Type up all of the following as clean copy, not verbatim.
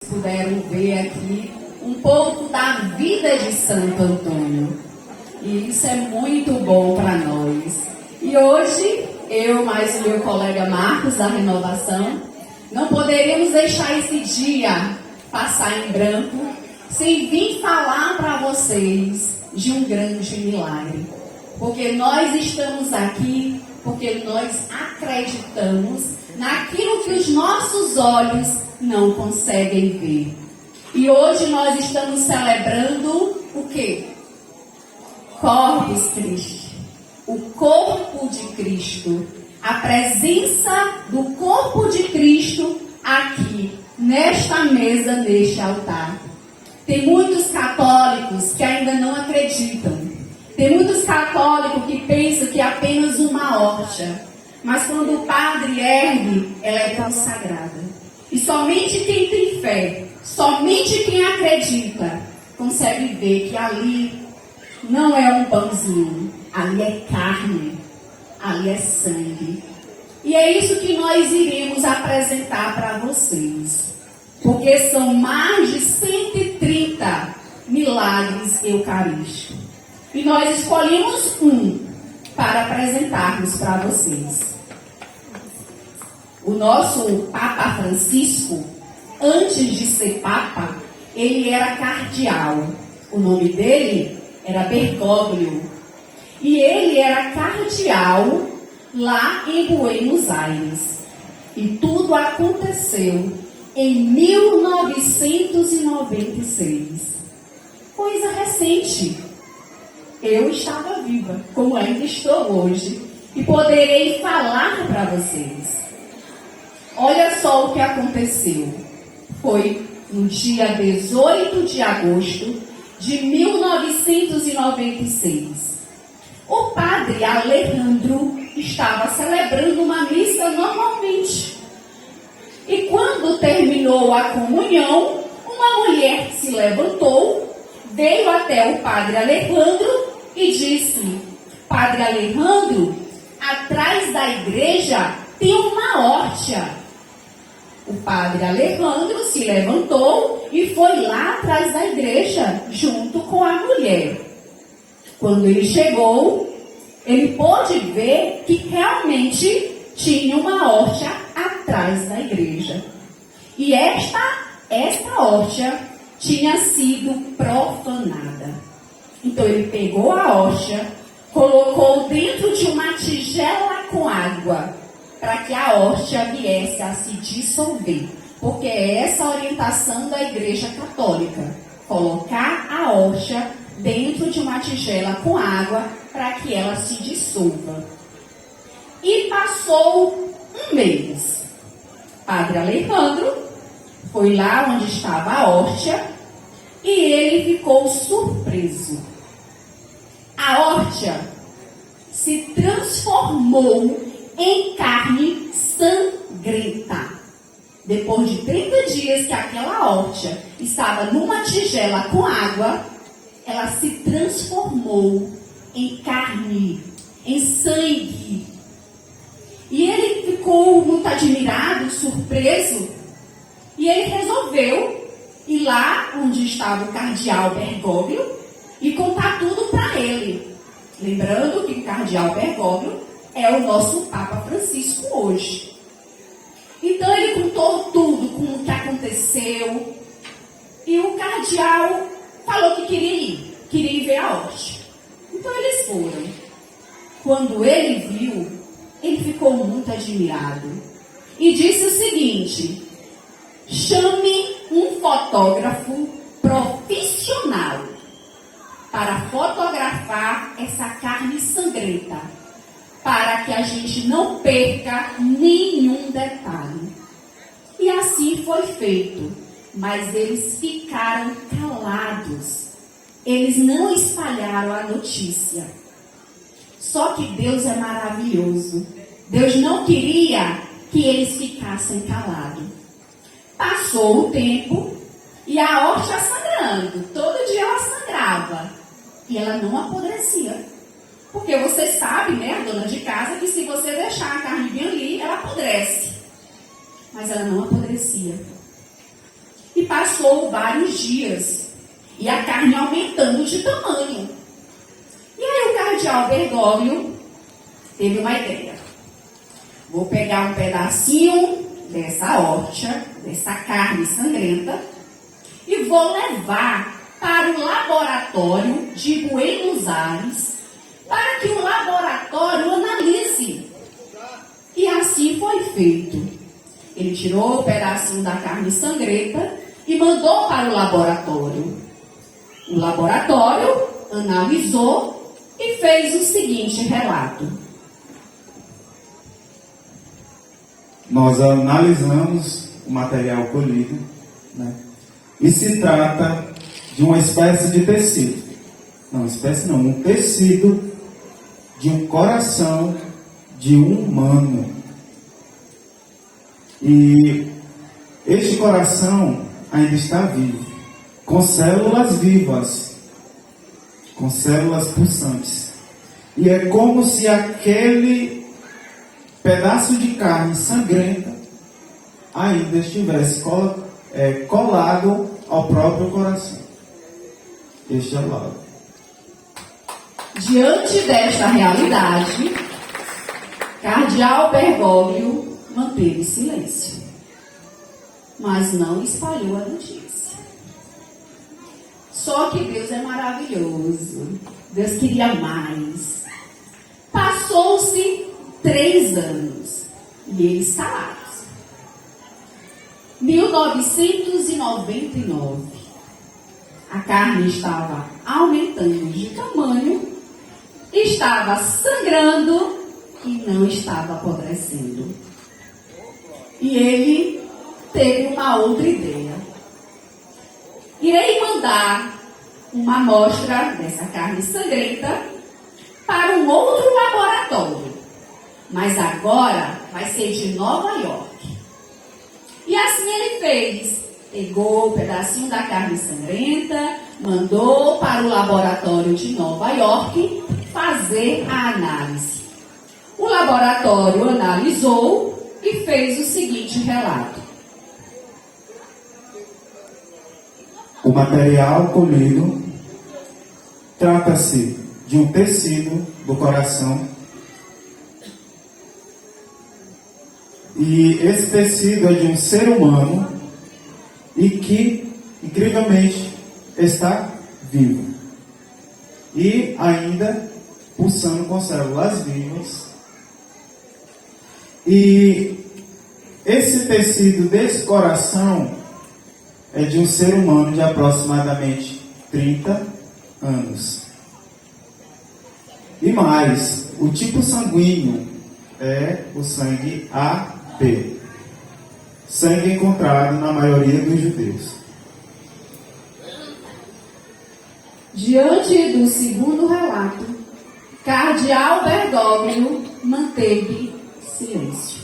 Puderam ver aqui um pouco da vida de Santo Antônio. E isso é muito bom para nós. E hoje, eu mais o meu colega Marcos, da Renovação, não poderíamos deixar esse dia passar em branco sem vir falar para vocês de um grande milagre. Porque nós estamos aqui, porque nós acreditamos naquilo que os nossos olhos não conseguem ver. E hoje nós estamos celebrando o quê? Corpus Christi, o corpo de Cristo, a presença do corpo de Cristo aqui, nesta mesa, neste altar. Tem muitos católicos que ainda não acreditam. Tem muitos católicos que pensam que é apenas uma hóstia. Mas quando o padre ergue, ela é consagrada. E somente quem tem fé, somente quem acredita, consegue ver que ali não é um pãozinho, ali é carne, ali é sangue. E é isso que nós iremos apresentar para vocês. Porque são mais de 130 milagres eucarísticos. E nós escolhemos um para apresentarmos para vocês. O nosso Papa Francisco, antes de ser Papa, ele era cardeal. O nome dele era Bergoglio. E ele era cardeal lá em Buenos Aires. E tudo aconteceu em 1996. Coisa recente. Eu estava viva, como ainda estou hoje, e poderei falar para vocês. Olha só o que aconteceu. Foi no dia 18 de agosto de 1996. O padre Alejandro estava celebrando uma missa normalmente. E quando terminou a comunhão, uma mulher se levantou, veio até o padre Alejandro e disse: Padre Alejandro, atrás da igreja tem uma hóstia. O padre Alejandro se levantou e foi lá atrás da igreja, junto com a mulher. Quando ele chegou, ele pôde ver que realmente tinha uma hóstia atrás da igreja. E esta hóstia tinha sido profanada. Então ele pegou a hóstia, colocou dentro de uma tigela com água, para que a hóstia viesse a se dissolver. Porque é essa a orientação da Igreja Católica. Colocar a hóstia dentro de uma tigela com água para que ela se dissolva. E passou um mês. Padre Alejandro foi lá onde estava a hóstia e ele ficou surpreso. A hóstia se transformou em carne sangrenta. Depois de 30 dias que aquela hóstia estava numa tigela com água, ela se transformou em carne, em sangue. E ele ficou muito admirado, surpreso, e ele resolveu ir lá onde estava o cardeal Bergoglio e contar tudo para ele. Lembrando que o cardeal Bergoglio é o nosso Papa Francisco hoje. Então ele contou tudo, com o que aconteceu. E o cardeal falou que queria ir ver a hóstia. Então eles foram. Quando ele viu, ele ficou muito admirado. E disse o seguinte: chame um fotógrafo profissional para fotografar essa carne sangrenta, para que a gente não perca nenhum detalhe. E assim foi feito. Mas eles ficaram calados. Eles não espalharam a notícia. Só que Deus é maravilhoso. Deus não queria que eles ficassem calados. Passou o tempo e a hóstia sangrando. Todo dia ela sangrava. E ela não apodrecia. Porque você sabe, né, a dona de casa, que se você deixar a carne bem ali, ela apodrece. Mas ela não apodrecia. E passou vários dias, e a carne aumentando de tamanho. E aí o cardeal Bergoglio teve uma ideia. Vou pegar um pedacinho dessa hóstia, dessa carne sangrenta, e vou levar para o laboratório de Buenos Aires, para que o laboratório analise. E assim foi feito. Ele tirou o pedacinho da carne sangrenta e mandou para o laboratório. O laboratório analisou e fez o seguinte relato. Nós analisamos o material colhido, né? E se trata de uma espécie de tecido. Não, espécie não, um tecido de um coração de um humano. E este coração ainda está vivo, com células vivas, com células pulsantes. E é como se aquele pedaço de carne sangrenta ainda estivesse colado ao próprio coração. Este é o laudo. Diante desta realidade, cardeal Bergoglio manteve silêncio, mas não espalhou a notícia. Só que Deus é maravilhoso. Deus queria mais. Passou-se 3 anos e eles calados. 1999, a carne estava aumentando de tamanho, estava sangrando e não estava apodrecendo. E ele teve uma outra ideia. Irei mandar uma amostra dessa carne sangrenta para um outro laboratório, mas agora vai ser de Nova York. E assim ele fez. Pegou um pedacinho da carne sangrenta, mandou para o laboratório de Nova York fazer a análise. O laboratório analisou e fez o seguinte relato. O material colhido trata-se de um tecido do coração. E esse tecido é de um ser humano e que, incrivelmente, está vivo. E ainda pulsando com células vivas. E esse tecido desse coração é de um ser humano de aproximadamente 30 anos. E mais, o tipo sanguíneo é o sangue AB. Sangue encontrado na maioria dos judeus. Diante do segundo relato, cardeal Bergoglio manteve silêncio.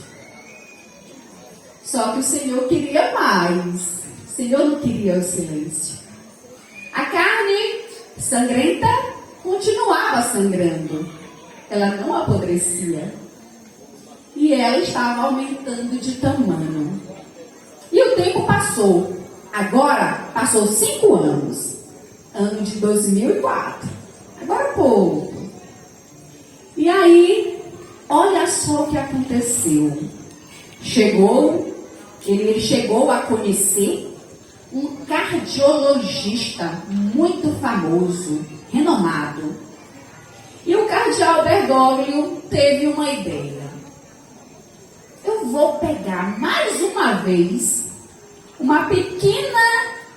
Só que o Senhor queria mais. O Senhor não queria o silêncio. A carne sangrenta continuava sangrando. Ela não apodrecia. E ela estava aumentando de tamanho. E o tempo passou. Agora passou 5 anos. Ano de 2004. Agora pouco. E aí, olha só o que aconteceu. Ele chegou a conhecer um cardiologista muito famoso, renomado. E o cardeal Bergoglio teve uma ideia. Eu vou pegar mais uma vez uma pequena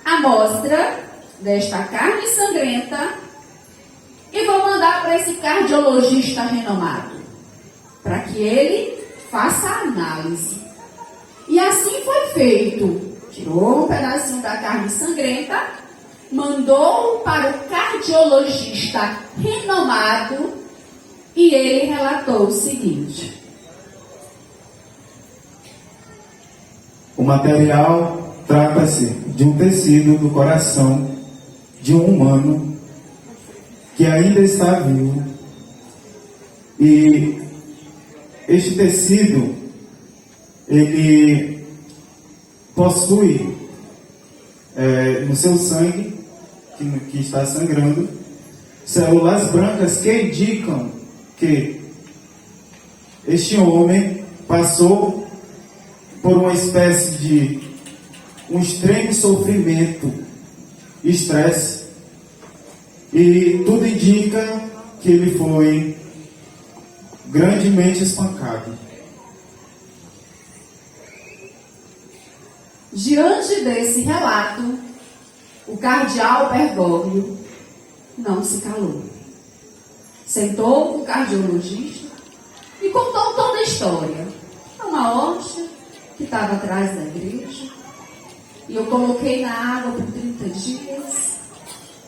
amostra desta carne sangrenta e vou mandar para esse cardiologista renomado, para que ele faça a análise. E assim foi feito. Tirou um pedacinho da carne sangrenta, mandou para o cardiologista renomado e ele relatou o seguinte. O material trata-se de um tecido do coração de um humano que ainda está vivo. E este tecido, ele possui no seu sangue, que está sangrando, células brancas que indicam que este homem passou por uma espécie de um extremo sofrimento, estresse, e tudo indica que ele foi grandemente espancado. Diante desse relato, o cardeal Bergoglio não se calou. Sentou com o cardiologista e contou toda a história. Uma hóstia que estava atrás da igreja, e eu coloquei na água por 30 dias,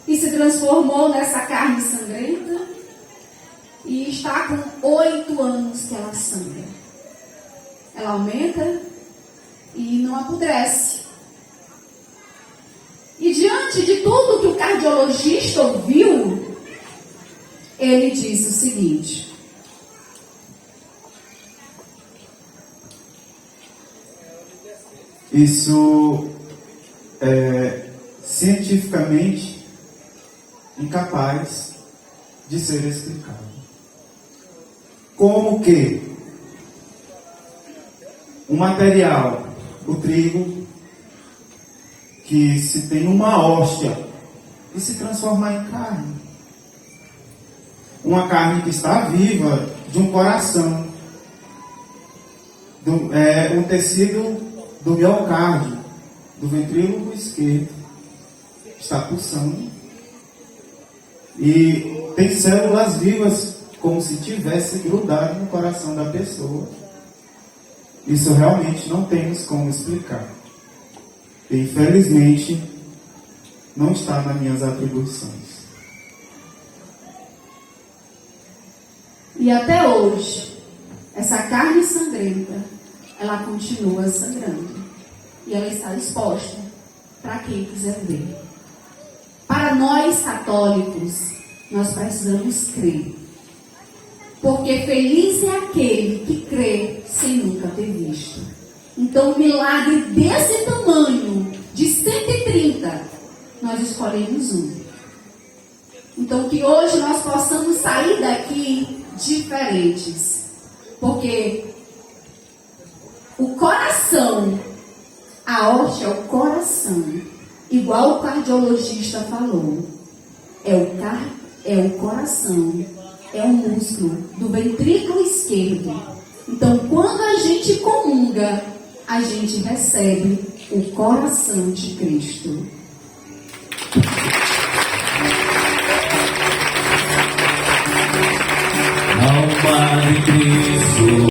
e se transformou nessa carne sangrenta, e está com 8 anos que ela sangra. Ela aumenta e não apodrece. E diante de tudo que o cardiologista ouviu, ele disse o seguinte: isso é cientificamente incapaz de ser explicado. Como que um material, o trigo, que se tem uma hóstia e se transformar em carne. Uma carne que está viva, de um coração, um tecido do miocárdio, do ventrículo esquerdo, está pulsando. E tem células vivas, como se tivesse grudado no coração da pessoa. Isso realmente não temos como explicar. E, infelizmente, não está nas minhas atribuições. E até hoje, essa carne sangrenta, ela continua sangrando. E ela está exposta para quem quiser ver. Para nós católicos, nós precisamos crer. Porque feliz é aquele que crê sem nunca ter visto. Então, um milagre desse tamanho, de 130, nós escolhemos um. Então, que hoje nós possamos sair daqui diferentes. Porque o coração, a hóstia é o coração, igual o cardiologista falou, é o coração, é o músculo do ventrículo esquerdo. Então, quando a gente comunga, a gente recebe o coração de Cristo. Alma de Cristo.